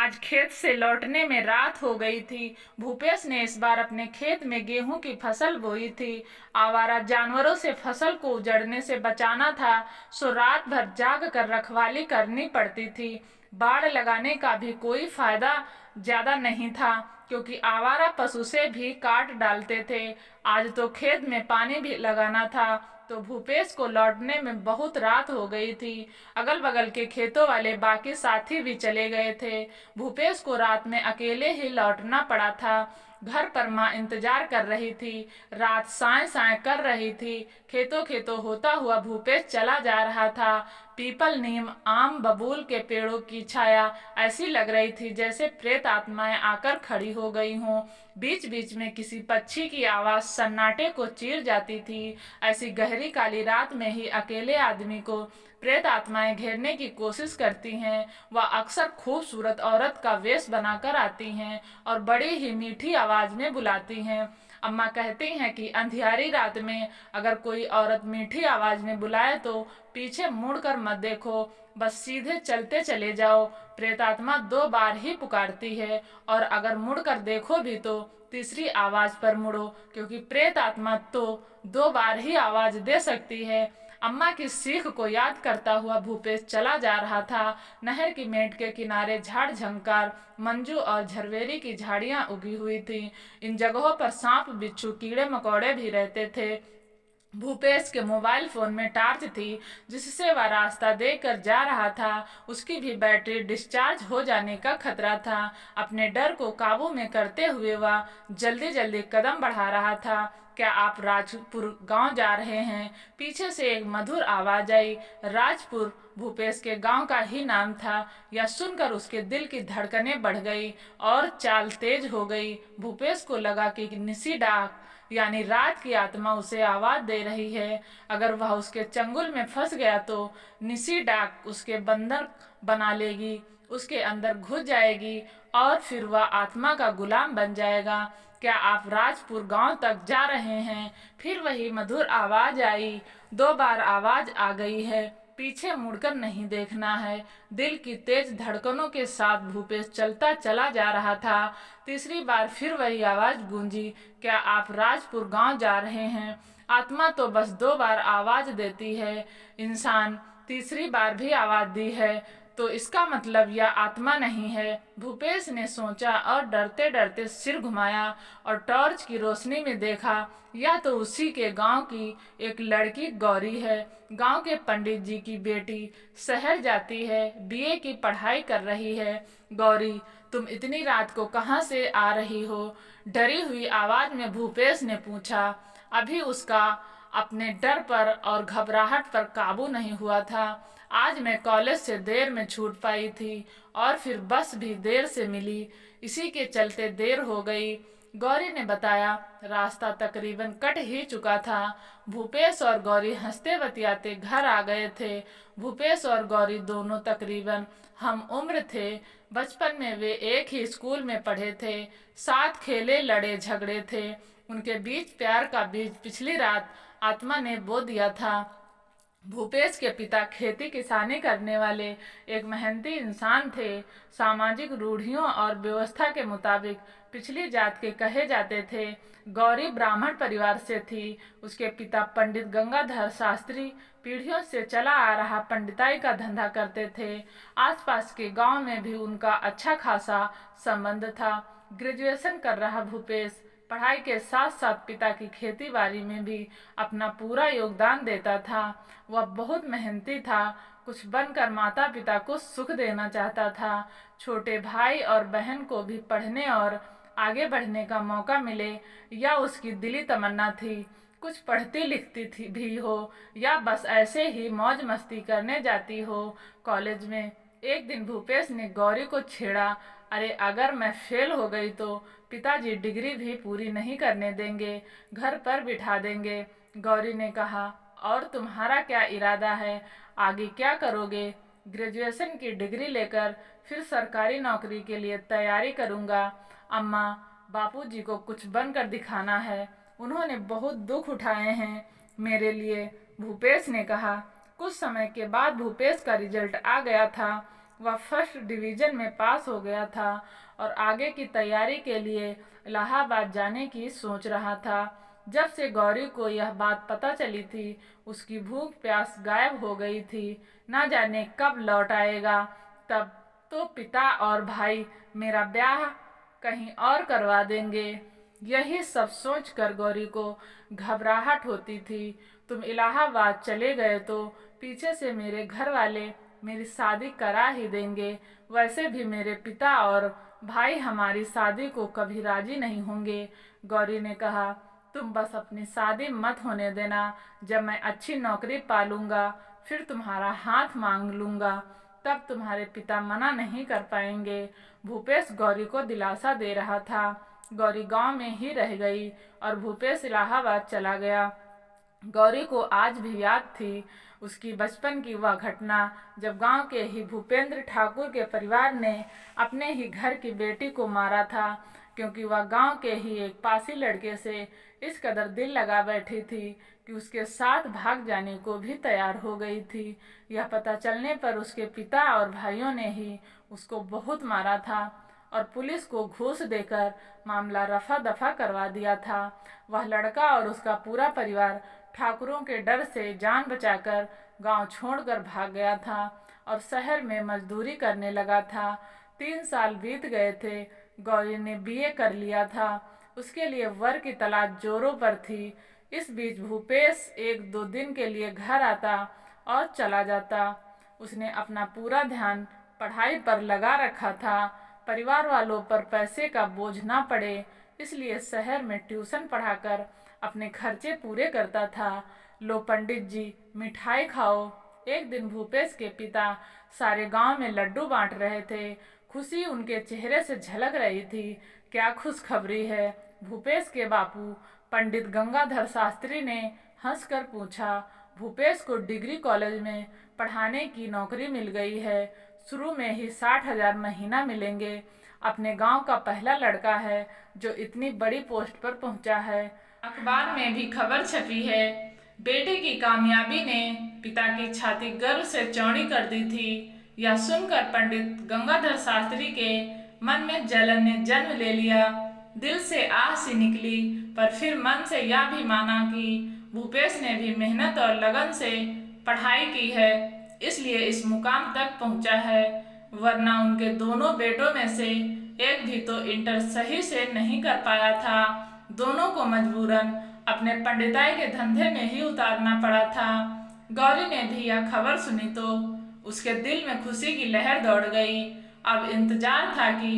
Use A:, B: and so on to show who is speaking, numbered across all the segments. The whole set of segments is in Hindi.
A: आज खेत से लौटने में रात हो गई थी। भूपेश ने इस बार अपने खेत में गेहूं की फसल बोई थी। आवारा जानवरों से फसल को उजड़ने से बचाना था, सो रात भर जाग कर रखवाली करनी पड़ती थी। बाड़ लगाने का भी कोई फायदा ज्यादा नहीं था, क्योंकि आवारा पशु से भी काट डालते थे। आज तो खेत में पानी भी लगाना था, तो भूपेश को लौटने में बहुत रात हो गई थी। अगल बगल के खेतों वाले बाकी साथी भी चले गए थे। भूपेश को रात में अकेले ही लौटना पड़ा था। घर पर माँ इंतजार कर रही थी। रात साए साए कर रही थी। खेतों खेतों होता हुआ भूपेश चला जा रहा था। पीपल, नीम, आम, बबूल के पेड़ों की छाया ऐसी लग रही थी जैसे प्रेत आत्माएं आकर खड़ी हो गई हों। बीच बीच में किसी पक्षी की आवाज सन्नाटे को चीर जाती थी। ऐसी गहरी काली रात में ही अकेले आदमी को प्रेत आत्माएं घेरने की कोशिश करती हैं। वह अक्सर खूबसूरत औरत का वेश बनाकर आती हैं और बड़ी ही मीठी आवाज में बुलाती हैं। अम्मा कहती हैं कि अंधियारी रात में अगर कोई औरत मीठी आवाज में बुलाए तो पीछे मुड़कर मत देखो, बस सीधे चलते चले जाओ। प्रेतात्मा 2 बार ही पुकारती है, और अगर मुड़कर देखो भी तो तीसरी आवाज पर मुड़ो, क्योंकि प्रेत आत्मा तो 2 बार ही आवाज दे सकती है। अम्मा की सीख को याद करता हुआ भूपेश चला जा रहा था। नहर की मेट के किनारे झाड़ झंकार, मंजू और झरवेरी की झाड़ियां उगी हुई थी। इन जगहों पर सांप, बिच्छू, कीड़े मकोड़े भी रहते थे। भूपेश के मोबाइल फोन में टॉर्च थी, जिससे वह रास्ता देखकर जा रहा था। उसकी भी बैटरी डिस्चार्ज हो जाने का खतरा था। अपने डर को काबू में करते हुए वह जल्दी जल्दी कदम बढ़ा रहा था। क्या आप राजपुर गांव जा रहे हैं? पीछे से एक मधुर आवाज आई। राजपुर भूपेश के गांव का ही नाम था। यह सुनकर उसके दिल की धड़कनें बढ़ गई और चाल तेज हो गई। भूपेश को लगा कि निसी डाक यानी रात की आत्मा उसे आवाज दे रही है। अगर वह उसके चंगुल में फंस गया तो निसी डाक उसके बंधन बना लेगी, उसके अंदर घुस जाएगी और फिर वह आत्मा का गुलाम बन जाएगा। क्या आप राजपुर गांव तक जा रहे हैं? फिर वही मधुर आवाज आई। 2 बार आवाज आ गई है। पीछे मुड़कर नहीं देखना है। दिल की तेज धड़कनों के साथ भूपेश चलता चला जा रहा था। तीसरी बार फिर वही आवाज गूंजी। क्या आप राजपुर गांव जा रहे हैं? आत्मा तो बस 2 बार आवाज देती है। इंसान तीसरी बार भी आवाज दी है, तो इसका मतलब यह आत्मा नहीं है। भूपेश ने सोचा और डरते डरते सिर घुमाया और टॉर्च की रोशनी में देखा। यह तो उसी के गांव की एक लड़की गौरी है। गांव के पंडित जी की बेटी शहर जाती है, बीए की पढ़ाई कर रही है। गौरी, तुम इतनी रात को कहाँ से आ रही हो? डरी हुई आवाज में भूपेश ने पूछा। अभी उसका अपने डर पर और घबराहट पर काबू नहीं हुआ था। आज मैं कॉलेज से देर में छूट पाई थी और फिर बस भी देर से मिली, इसी के चलते देर हो गई। गौरी ने बताया। रास्ता तकरीबन कट ही चुका था। भूपेश और गौरी हंसते बतियाते घर आ गए थे। भूपेश और गौरी दोनों तकरीबन हम उम्र थे। बचपन में वे एक ही स्कूल में पढ़े थे, साथ खेले लड़े झगड़े थे। उनके बीच प्यार का बीज पिछली रात आत्मा ने बो दिया था। भूपेश के पिता खेती किसानी करने वाले एक मेहनती इंसान थे। सामाजिक रूढ़ियों और व्यवस्था के मुताबिक पिछली जात के कहे जाते थे। गौरी ब्राह्मण परिवार से थी। उसके पिता पंडित गंगाधर शास्त्री पीढ़ियों से चला आ रहा पंडिताई का धंधा करते थे। आसपास के गांव में भी उनका अच्छा खासा संबंध था। ग्रेजुएशन कर रहा भूपेश पढ़ाई के साथ साथ पिता की खेती बाड़ी में भी अपना पूरा योगदान देता था। वह बहुत मेहनती था। कुछ बनकर माता पिता को सुख देना चाहता था। छोटे भाई और बहन को भी पढ़ने और आगे बढ़ने का मौका मिले, यह उसकी दिली तमन्ना थी। कुछ पढ़ती लिखती थी भी हो, या बस ऐसे ही मौज मस्ती करने जाती हो कॉलेज में। एक दिन भूपेश ने गौरी को छेड़ा। अरे, अगर मैं फेल हो गई तो पिताजी डिग्री भी पूरी नहीं करने देंगे, घर पर बिठा देंगे। गौरी ने कहा, और तुम्हारा क्या इरादा है? आगे क्या करोगे? ग्रेजुएशन की डिग्री लेकर फिर सरकारी नौकरी के लिए तैयारी करूंगा। अम्मा, बापूजी को कुछ बनकर दिखाना है। उन्होंने बहुत दुख उठाए हैं मेरे लिए, भूपेश ने कहा। कुछ समय के बाद भूपेश का रिजल्ट आ गया था। वह फर्स्ट डिवीजन में पास हो गया था और आगे की तैयारी के लिए इलाहाबाद जाने की सोच रहा था। जब से गौरी को यह बात पता चली थी, उसकी भूख प्यास गायब हो गई थी। ना जाने कब लौट आएगा। तब तो पिता और भाई मेरा ब्याह कहीं और करवा देंगे। यही सब सोचकर गौरी को घबराहट होती थी। तुम इलाहाबाद चले गए तो पीछे से मेरे घर वाले मेरी शादी करा ही देंगे। वैसे भी मेरे पिता और भाई हमारी शादी को कभी राजी नहीं होंगे। गौरी ने कहा, तुम बस अपनी शादी मत होने देना। जब मैं अच्छी नौकरी पालूंगा फिर तुम्हारा हाथ मांग लूंगा, तब तुम्हारे पिता मना नहीं कर पाएंगे। भूपेश गौरी को दिलासा दे रहा था। गौरी गांव में ही रह गई और भूपेश इलाहाबाद चला गया। गौरी को आज भी याद थी उसकी बचपन की वह घटना, जब गांव के ही भूपेंद्र ठाकुर के परिवार ने अपने ही घर की बेटी को मारा था, क्योंकि वह गांव के ही एक पासी लड़के से इस कदर दिल लगा बैठी थी कि उसके साथ भाग जाने को भी तैयार हो गई थी। यह पता चलने पर उसके पिता और भाइयों ने ही उसको बहुत मारा था और पुलिस को घूस देकर मामला रफा दफा करवा दिया था। वह लड़का और उसका पूरा परिवार ठाकुरों के डर से जान बचाकर गांव छोड़कर भाग गया था और शहर में मजदूरी करने लगा था। 3 साल बीत गए थे। गौरी ने बीए कर लिया था। उसके लिए वर की तलाश जोरों पर थी। इस बीच भूपेश 1-2 दिन के लिए घर आता और चला जाता। उसने अपना पूरा ध्यान पढ़ाई पर लगा रखा था। परिवार वालों पर पैसे का बोझ ना पड़े, इसलिए शहर में ट्यूशन पढ़ाकर अपने खर्चे पूरे करता था। लो पंडित जी, मिठाई खाओ। एक दिन भूपेश के पिता सारे गांव में लड्डू बांट रहे थे। खुशी उनके चेहरे से झलक रही थी। क्या खुशखबरी है? भूपेश के बापू पंडित गंगाधर शास्त्री ने हंसकर पूछा। भूपेश को डिग्री कॉलेज में पढ़ाने की नौकरी मिल गई है। शुरू में ही 60,000 महीना मिलेंगे। अपने गांव का पहला लड़का है जो इतनी बड़ी पोस्ट पर पहुंचा है। अखबार में भी खबर छपी है। बेटे की कामयाबी ने पिता की छाती गर्व से चौड़ी कर दी थी। यह सुनकर पंडित गंगाधर शास्त्री के मन में जलन ने जन्म ले लिया। दिल से आह सी निकली, पर फिर मन से यह भी माना कि भूपेश ने भी मेहनत और लगन से पढ़ाई की है, इसलिए इस मुकाम तक पहुंचा है। वरना उनके दोनों बेटों में से एक भी तो इंटर सही से नहीं कर पाया था। दोनों को मजबूरन अपने पंडिताई के धंधे में ही उतारना पड़ा था। गौरी ने भी यह खबर सुनी तो उसके दिल में खुशी की लहर दौड़ गई। अब इंतजार था कि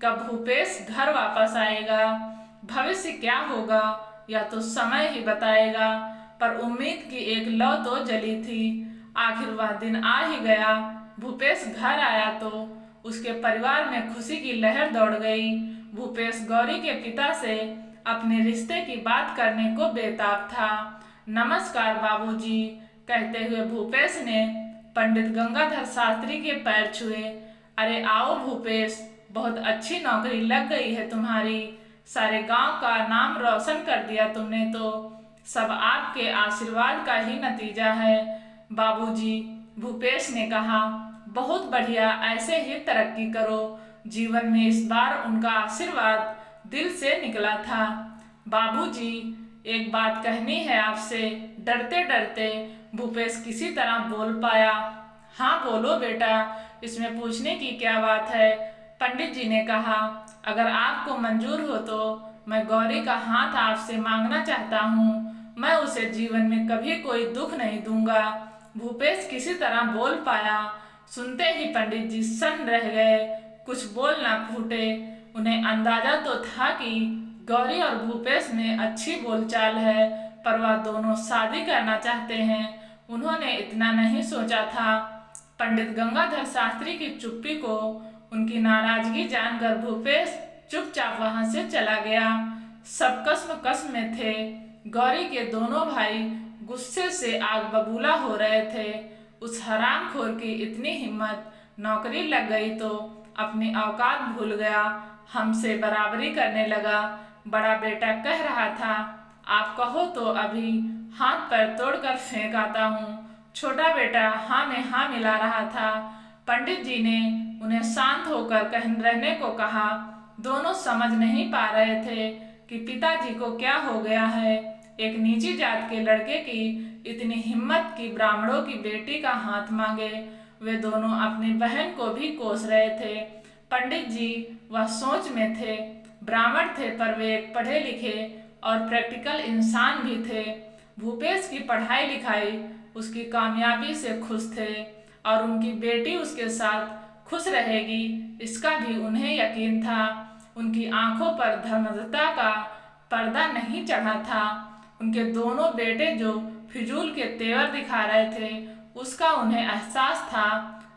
A: कब भूपेश घर वापस आएगा। भविष्य क्या होगा यह तो समय ही बताएगा, पर उम्मीद की एक लौ तो जली थी। आखिर वह दिन आ ही गया। भूपेश घर आया तो उसके परिवार में खुशी की लहर दौड़ गई। भूपेश गौरी के पिता से अपने रिश्ते की बात करने को बेताब था। नमस्कार बाबूजी, कहते हुए भूपेश ने पंडित गंगाधर शास्त्री के पैर छुए। अरे आओ भूपेश, बहुत अच्छी नौकरी लग गई है तुम्हारी। सारे गांव का नाम रोशन कर दिया तुमने तो। सब आपके आशीर्वाद का ही नतीजा है बाबूजी, भूपेश ने कहा। बहुत बढ़िया, ऐसे ही तरक्की करो। जीवन में इस बार उनका आशीर्वाद दिल से निकला था। बाबूजी, एक बात कहनी है आपसे। डरते डरते भूपेश किसी तरह बोल पाया। हाँ बोलो बेटा, इसमें पूछने की क्या बात है? पंडित जी ने कहा, अगर आपको मंजूर हो तो मैं गौरी का हाथ आपसे मांगना चाहता हूँ। मैं उसे जीवन में कभी कोई दुख नहीं दूंगा। भूपेश किसी तरह बोल पाया। सुनते ही पंडित जी सन्न रह गए, कुछ बोल ना फूटे। उन्हें अंदाजा तो था कि गौरी और भूपेश में अच्छी बोलचाल है, पर वह दोनों शादी करना चाहते हैं। उन्होंने इतना नहीं सोचा था। पंडित गंगाधर शास्त्री की चुप्पी को उनकी नाराजगी जानकर भूपेश चुपचाप वहां से चला गया। सब कसम कसम में थे। गौरी के दोनों भाई गुस्से से आग बबूला हो रहे थे। उस हरामखोर की इतनी हिम्मत, नौकरी लग गई तो अपनी औकात भूल गया, हमसे बराबरी करने लगा। बड़ा बेटा कह रहा था, आप कहो तो अभी हाथ पैर तोड़कर फेंक आता हूँ। छोटा बेटा हाँ में हाँ मिला रहा था। पंडित जी ने उन्हें शांत होकर रहने को कहा। दोनों समझ नहीं पा रहे थे कि पिताजी को क्या हो गया है। एक नीची जात के लड़के की इतनी हिम्मत कि ब्राह्मणों की बेटी का हाथ मांगे। वे दोनों अपनी बहन को भी कोस रहे थे। पंडित जी वह सोच में थे। ब्राह्मण थे पर वे एक पढ़े लिखे और प्रैक्टिकल इंसान भी थे। भूपेश की पढ़ाई लिखाई, उसकी कामयाबी से खुश थे और उनकी बेटी उसके साथ खुश रहेगी इसका भी उन्हें यकीन था। उनकी आंखों पर धर्मदत्ता का पर्दा नहीं चढ़ा था। उनके दोनों बेटे जो फिजूल के तेवर दिखा रहे थे उसका उन्हें एहसास था।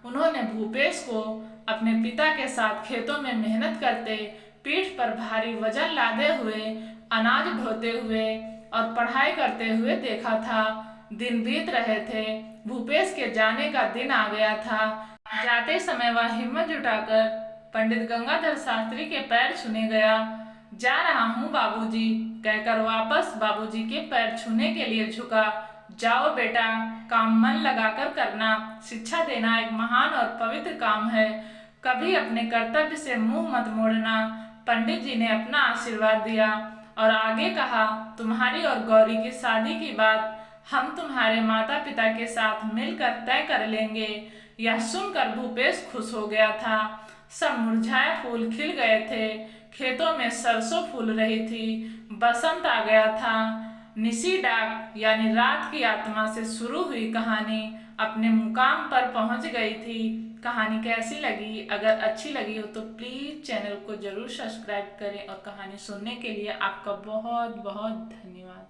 A: उन्होंने भूपेश को अपने पिता के साथ खेतों में मेहनत करते, पीठ पर भारी वजन लादे हुए, अनाज ढोते हुए और पढ़ाई करते हुए देखा था। दिन बीत रहे थे। भूपेश के जाने का दिन आ गया था। जाते समय वह हिम्मत जुटाकर पंडित गंगाधर शास्त्री के पैर छूने गया। जा रहा हूँ बाबूजी कहकर वापस बाबूजी के पैर छूने के लिए झुका। जाओ बेटा, काम मन लगाकर करना। शिक्षा देना एक महान और पवित्र काम है। कभी अपने कर्तव्य से मुंह मत मोड़ना। पंडित जी ने अपना आशीर्वाद दिया और आगे कहा, तुम्हारी और गौरी की शादी की बात हम तुम्हारे माता पिता के साथ मिलकर तय कर लेंगे। यह सुनकर भूपेश खुश हो गया था। सब मुरझाए फूल खिल गए थे। खेतों में सरसों फूल रही थी। बसंत आ गया था। निसी डाक यानी रात की आत्मा से शुरू हुई कहानी अपने मुकाम पर पहुंच गई थी। कहानी कैसी लगी? अगर अच्छी लगी हो तो प्लीज़ चैनल को ज़रूर सब्सक्राइब करें और कहानी सुनने के लिए आपका बहुत बहुत धन्यवाद।